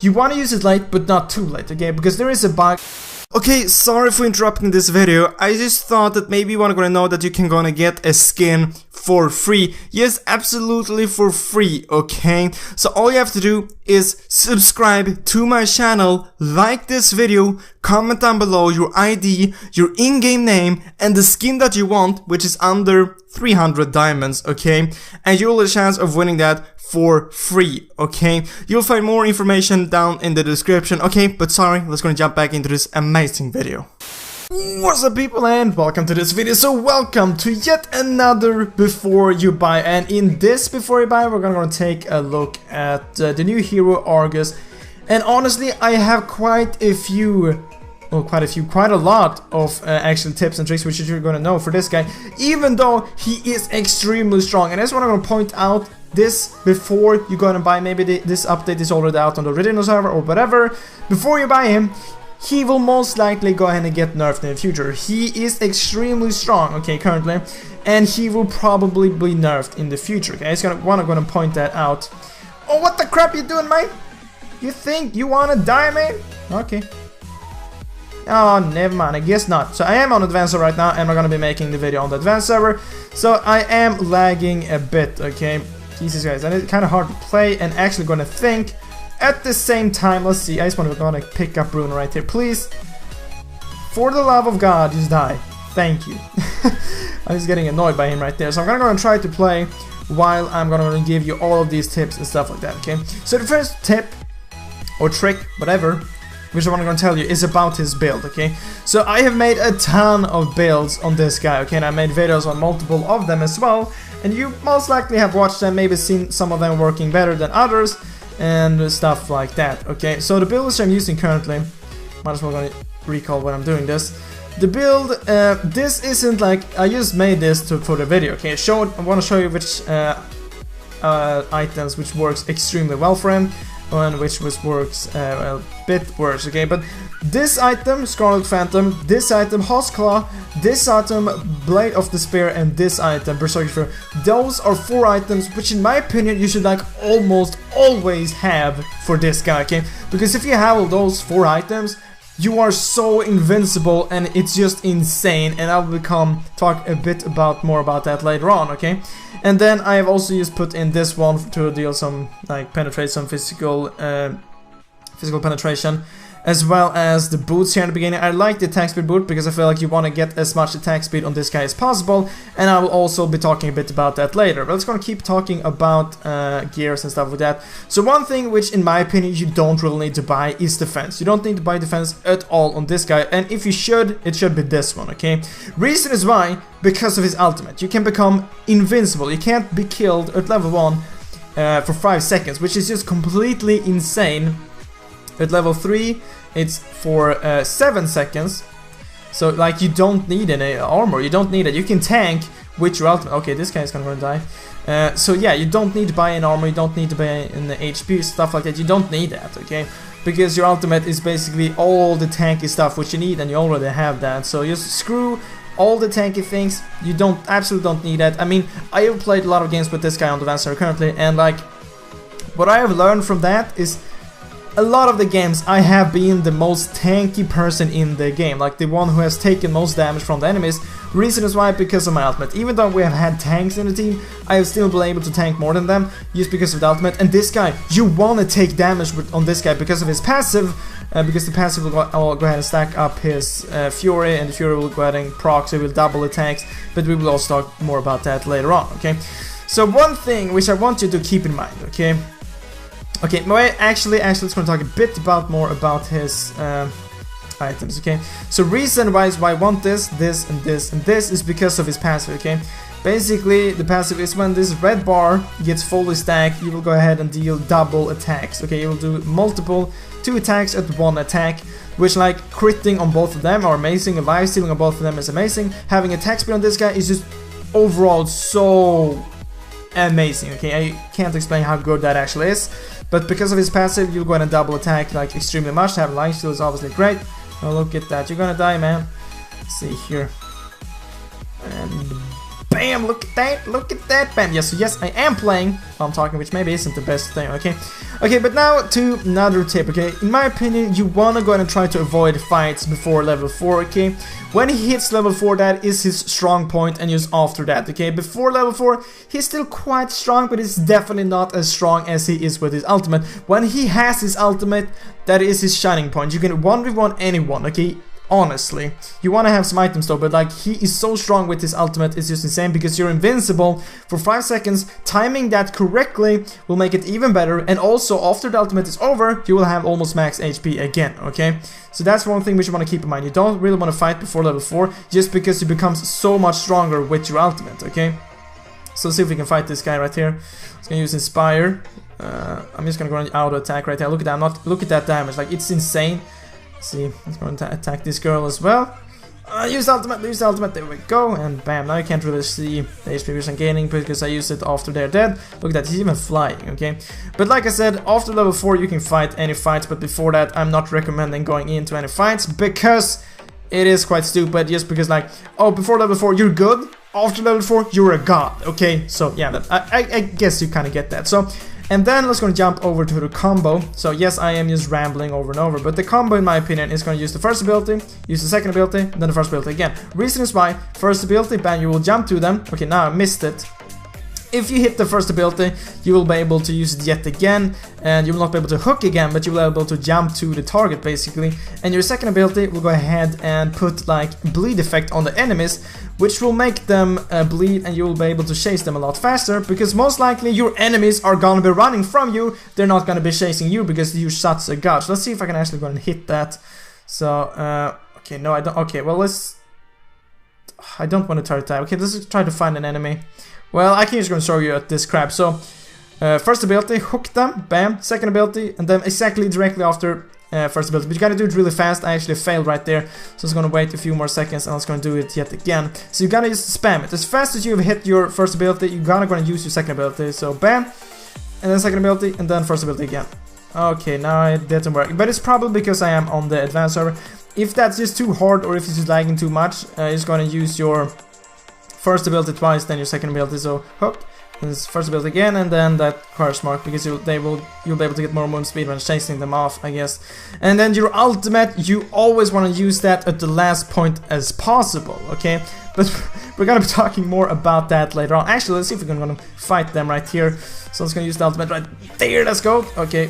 You want to use it late, but not too late, okay? Because there is a bug. Okay, sorry for interrupting this video. I just thought that maybe you wanna know that you can gonna get a skin for free. Yes, absolutely for free, okay? So all you have to do is subscribe to my channel, like this video, comment down below your ID, your in-game name, and the skin that you want, which is under 300 diamonds, okay? And you'll have a chance of winning that for free, okay? You'll find more information down in the description, okay? But sorry, let's gonna jump back into this amazing video. What's up, people, and welcome to this video. So welcome to yet another before you buy, and in this before you buy we're gonna take a look at the new hero Argus. And honestly, I have quite a lot of actual tips and tricks which you're gonna know for this guy, even though he is extremely strong. And that's what I'm gonna point out this before you're gonna buy. Maybe this update is already out on the original server or whatever. Before you buy him, he will most likely go ahead and get nerfed in the future. He is extremely strong, okay, currently, and he will probably be nerfed in the future, okay? I'm gonna point that out. Oh, what the crap you doing, mate? You think you wanna die, mate? Okay. Oh, never mind, I guess not. So I am on advanced server right now, and we're gonna be making the video on the advanced server. So I am lagging a bit, okay? Jesus, guys, and it's kind of hard to play and actually gonna think at the same time. Let's see, I just want to pick up Bruno right here, please. For the love of God, just die. Thank you. I'm just getting annoyed by him right there. So I'm gonna try to play while I'm gonna give you all of these tips and stuff like that, okay? So the first tip, or trick, whatever, which I'm gonna tell you, is about his build, okay? So I have made a ton of builds on this guy, okay? And I made videos on multiple of them as well. And you most likely have watched them, maybe seen some of them working better than others, and stuff like that, okay? So the builds I'm using currently, might as well gonna recall when I'm doing this. The build, this isn't like, I just made this for the video, okay? I want to show you which items which works extremely well for him, and which works a bit worse, okay? But this item, Scarlet Phantom, this item, Hoss Claw, this item, Blade of Despair, and this item, Berserker Fury, those are 4 items which in my opinion you should like almost always have for this guy, okay? Because if you have all those 4 items, you are so invincible, and it's just insane, and I will talk a bit more about that later on, okay? And then I have also just put in this one to deal some, like, penetrate some physical penetration, as well as the boots here in the beginning. I like the attack speed boot because I feel like you want to get as much attack speed on this guy as possible, and I will also be talking a bit about that later. But let's gonna keep talking about gears and stuff like that. So one thing which in my opinion you don't really need to buy is defense. You don't need to buy defense at all on this guy, and if you should, it should be this one, okay? Reason is why, because of his ultimate. You can become invincible. You can't be killed at level 1 for 5 seconds, which is just completely insane. At level 3, it's for 7 seconds. So, like, you don't need any armor. You don't need it. You can tank with your ultimate. Okay, this guy's gonna die. So, yeah, you don't need to buy an armor. You don't need to buy an HP, stuff like that. You don't need that, okay? Because your ultimate is basically all the tanky stuff which you need, and you already have that. So, just screw all the tanky things. You absolutely don't need that. I mean, I have played a lot of games with this guy on the advanced server currently, and, like, what I have learned from that is a lot of the games I have been the most tanky person in the game, like the one who has taken most damage from the enemies. Reason is why, because of my ultimate. Even though we have had tanks in the team, I have still been able to tank more than them just because of the ultimate. And this guy, you want to take damage on this guy because of his passive, because the passive will go ahead and stack up his Fury, and the Fury will go ahead and proc, so it will double attacks. But we will also talk more about that later on, okay? So one thing which I want you to keep in mind, okay? Okay, actually, let's going to talk a bit more about his items, okay? So reason-wise why I want this, and this, and this is because of his passive, okay? Basically, the passive is when this red bar gets fully stacked, you will go ahead and deal double attacks, okay? You will do 2 attacks at 1 attack, which, like, critting on both of them are amazing, and life stealing on both of them is amazing. Having attack speed on this guy is just overall so amazing, okay? I can't explain how good that actually is. But because of his passive, you'll go ahead and double attack like extremely much. Having life steal is obviously great. Oh, look at that. You're gonna die, man. Let's see here. And Bam, look at that, bam. Yes, so yes, I am playing while I'm talking, which maybe isn't the best thing, okay? Okay, but now to another tip, okay? In my opinion, you wanna go ahead and try to avoid fights before level 4, okay? When he hits level 4, that is his strong point, and just after that, okay? Before level 4, he's still quite strong, but he's definitely not as strong as he is with his ultimate. When he has his ultimate, that is his shining point. You can 1v1 anyone, okay? Honestly, you want to have some items though, but like he is so strong with his ultimate, it's just insane because you're invincible for 5 seconds. Timing that correctly will make it even better, and also after the ultimate is over, you will have almost max HP again, okay? So that's one thing which you want to keep in mind. You don't really want to fight before level 4 just because you become so much stronger with your ultimate, okay? So let's see if we can fight this guy right here. Let's gonna use Inspire. I'm just gonna go on auto attack right there. Look at that, look at that damage, like it's insane. See, let's go and attack this girl as well. Use the ultimate, there we go, and bam, now you can't really see the HP which I'm gaining because I used it after they're dead. Look at that, he's even flying, okay? But like I said, after level 4 you can fight any fights, but before that I'm not recommending going into any fights because it is quite stupid, just because like, oh, before level 4 you're good, after level 4 you're a god, okay? So yeah, I guess you kind of get that. So, and then let's go jump over to the combo. So yes, I am just rambling over and over, but the combo in my opinion is going to use the first ability, use the second ability, then the first ability again. Reason is why, first ability, bam, you will jump to them. Okay, now I missed it. If you hit the first ability, you will be able to use it yet again, and you will not be able to hook again, but you will be able to jump to the target basically. And your second ability will go ahead and put like bleed effect on the enemies, which will make them bleed, and you will be able to chase them a lot faster, because most likely your enemies are gonna be running from you, they're not gonna be chasing you because you shot a god. So let's see if I can actually go and hit that. So, okay, no I don't, okay, well I don't want to try to type. Okay, let's try to find an enemy. Well, I can just gonna show you at this crap. So, first ability, hook them, bam. Second ability, and then exactly directly after first ability. But you gotta do it really fast. I actually failed right there, so I was gonna wait a few more seconds and I was gonna do it yet again. So you gotta just spam it. As fast as you've hit your first ability, you're gonna use your second ability. So bam, and then second ability, and then first ability again. Okay, now it didn't work, but it's probably because I am on the advanced server. If that's just too hard, or if it's just lagging too much, you're just gonna use your first ability twice, then your second ability, so hook, and first ability again, and then that curse mark, because you'll be able to get more movement speed when chasing them off, I guess. And then your ultimate, you always want to use that at the last point as possible, okay? But we're gonna be talking more about that later on. Actually, let's see if we're gonna fight them right here. So let's gonna use the ultimate right there, let's go. Okay,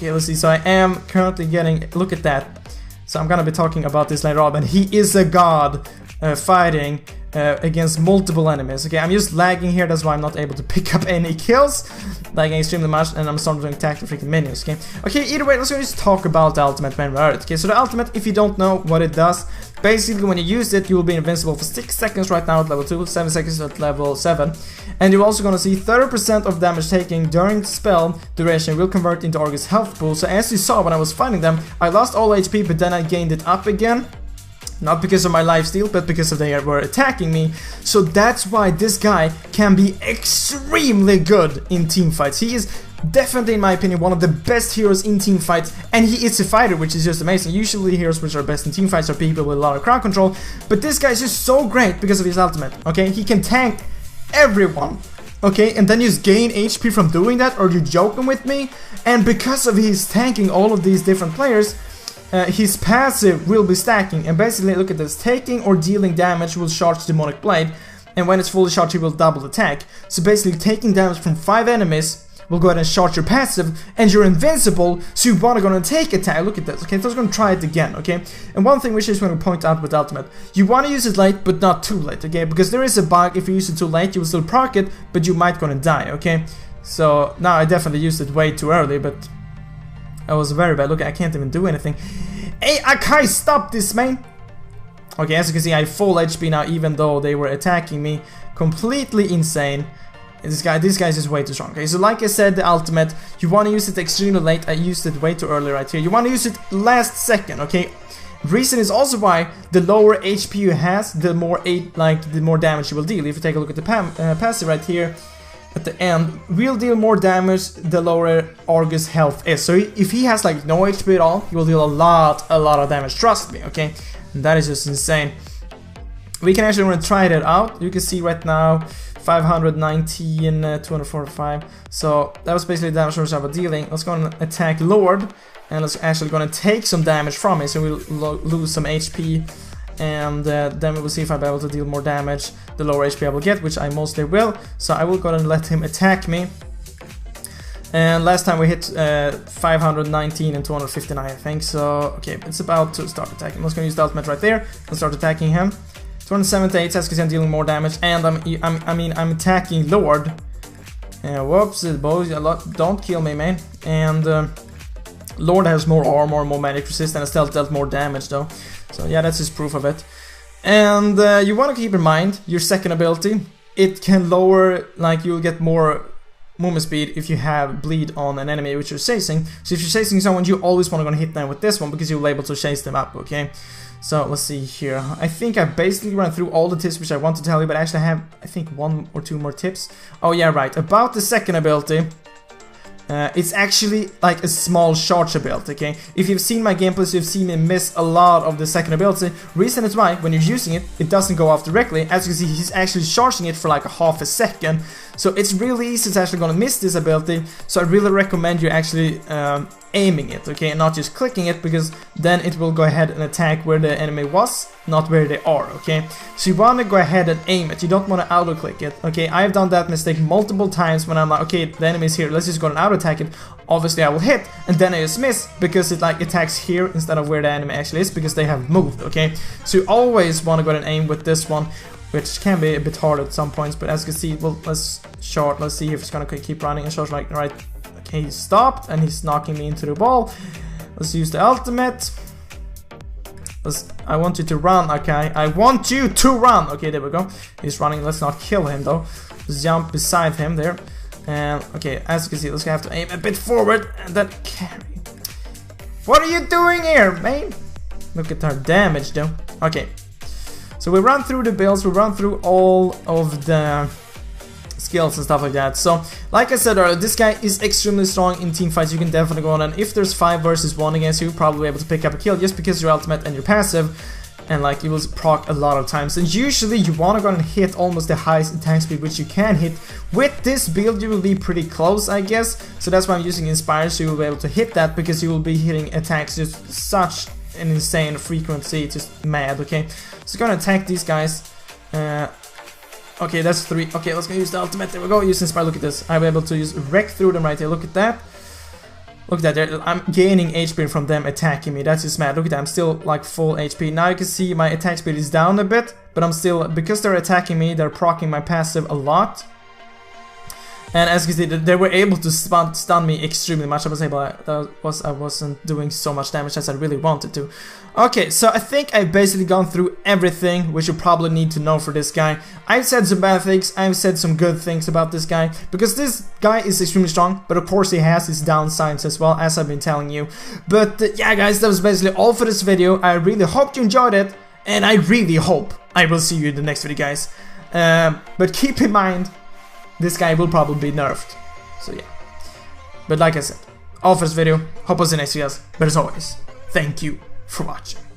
let's see, so I am currently getting, look at that. So I'm gonna be talking about this later on, and he is a god fighting against multiple enemies. Okay, I'm just lagging here, that's why I'm not able to pick up any kills, lagging extremely much, and I'm starting to attack the freaking minions. Okay, either way, let's just talk about the ultimate when we're at it. Okay, so the ultimate, if you don't know what it does, basically when you use it, you will be invincible for 6 seconds right now at level 2, 7 seconds at level 7, and you're also gonna see 30% of damage taken during the spell duration will convert into Argus health pool. So as you saw when I was fighting them, I lost all HP, but then I gained it up again. Not because of my lifesteal, but because of they were attacking me. So that's why this guy can be extremely good in team fights. He is definitely, in my opinion, one of the best heroes in team fights, and he is a fighter, which is just amazing. Usually heroes which are best in team fights are people with a lot of crowd control, but this guy is just so great because of his ultimate, okay? He can tank everyone, okay? And then you just gain HP from doing that, or you're joking with me? And because of his tanking all of these different players, his passive will be stacking, and basically look at this, taking or dealing damage will charge Demonic Blade, and when it's fully charged he will double attack. So basically taking damage from 5 enemies will go ahead and charge your passive, and you're invincible, so you wanna go and take attack. Look at this, okay, so I'm gonna try it again, okay? And one thing which I just want to point out with ultimate, you wanna use it late but not too late, okay? Because there is a bug, if you use it too late you will still proc it, but you might gonna die, okay? So now I definitely used it way too early, but that was very bad. Look, I can't even do anything. Hey, I can't stop this, man. Okay, as you can see, I have full HP now, even though they were attacking me. Completely insane. This guy's just way too strong. Okay, so like I said, the ultimate, you want to use it extremely late. I used it way too early right here. You want to use it last second, okay? Reason is also why the lower HP you has, the more damage you will deal. If you take a look at the passive right here, at the end, will deal more damage the lower Argus health is. So if he has like no HP at all, he will deal a lot of damage, trust me, okay? And that is just insane. we can actually want to try that out. You can see right now 519, 245. So that was basically the damage source I was dealing. Let's go and attack Lord, and let's actually going to take some damage from it, so we'll lose some HP, and then we will see if I'll be able to deal more damage the lower HP I will get, which I mostly will. So I will go and let him attack me. And last time we hit 519 and 259, I think. So okay, it's about to start attacking. I'm just gonna use the ultimate right there and start attacking him. 278, as you can see, I'm dealing more damage, and I'm attacking Lord. Whoops, boys, don't kill me, man. And Lord has more armor, more magic resist, and still dealt more damage though. So yeah, that's his proof of it. And you want to keep in mind your second ability. It can lower, like, you'll get more movement speed if you have bleed on an enemy which you're chasing. So if you're chasing someone, you always want to go and hit them with this one, because you'll be able to chase them up, okay? So let's see here. I think I basically ran through all the tips which I want to tell you, but I actually have, I think, 1 or 2 more tips. Oh yeah, right, about the second ability. It's actually like a small charge ability, okay? If you've seen my gameplays, you've seen me miss a lot of the second ability. Reason is why, when you're using it, it doesn't go off directly. As you can see, he's actually charging it for like a half a second. So it's really easy to actually gonna miss this ability. So I really recommend you actually aiming it, okay? And not just clicking it, because then it will go ahead and attack where the enemy was, not where they are, okay? So you wanna go ahead and aim it. You don't wanna auto-click it, okay? I've done that mistake multiple times when I'm like, okay, the enemy's here, let's just go and auto-attack it. Obviously I will hit, and then I just miss, because it like attacks here instead of where the enemy actually is, because they have moved, okay? So you always wanna go ahead and aim with this one, which can be a bit hard at some points, but as you can see, well, let's see if it's gonna keep running and short, like, right. Okay, he stopped, and he's knocking me into the wall. Let's use the ultimate. I want you to run, okay? I want you to run! Okay, there we go. He's running, let's not kill him, though. Let's jump beside him there. And, okay, as you can see, let's have to aim a bit forward, and then carry. What are you doing here, man? Look at our damage, though. Okay. So we run through the builds, we run through all of the skills and stuff like that. So, like I said earlier, this guy is extremely strong in team fights. You can definitely go on, and if there's 5 versus 1 against you, you'll probably be able to pick up a kill just because your ultimate and your passive, and like you will proc a lot of times. And usually you want to go and hit almost the highest attack speed which you can hit. With this build you will be pretty close, I guess. So that's why I'm using Inspire, so you will be able to hit that, because you will be hitting attacks just such an insane frequency, just mad, okay? So gonna attack these guys. Okay, that's 3. Okay, let's go use the ultimate. There we go. Use Inspire. Look at this. I'll be able to use wreck through them right here. Look at that. Look at that. I'm gaining HP from them attacking me. That's just mad. Look at that. I'm still like full HP. Now you can see my attack speed is down a bit, but I'm still, because they're attacking me, they're proccing my passive a lot. And as you can see, they were able to stun me extremely much. I wasn't doing so much damage as I really wanted to. Okay, so I think I've basically gone through everything which you probably need to know for this guy. I've said some bad things, I've said some good things about this guy, because this guy is extremely strong, but of course he has his downsides as well, as I've been telling you. But yeah guys, that was basically all for this video. I really hope you enjoyed it, and I really hope I will see you in the next video, guys. But keep in mind, this guy will probably be nerfed. So yeah. But like I said, all for this video. Hope it was the next video, guys. But as always, thank you for watching.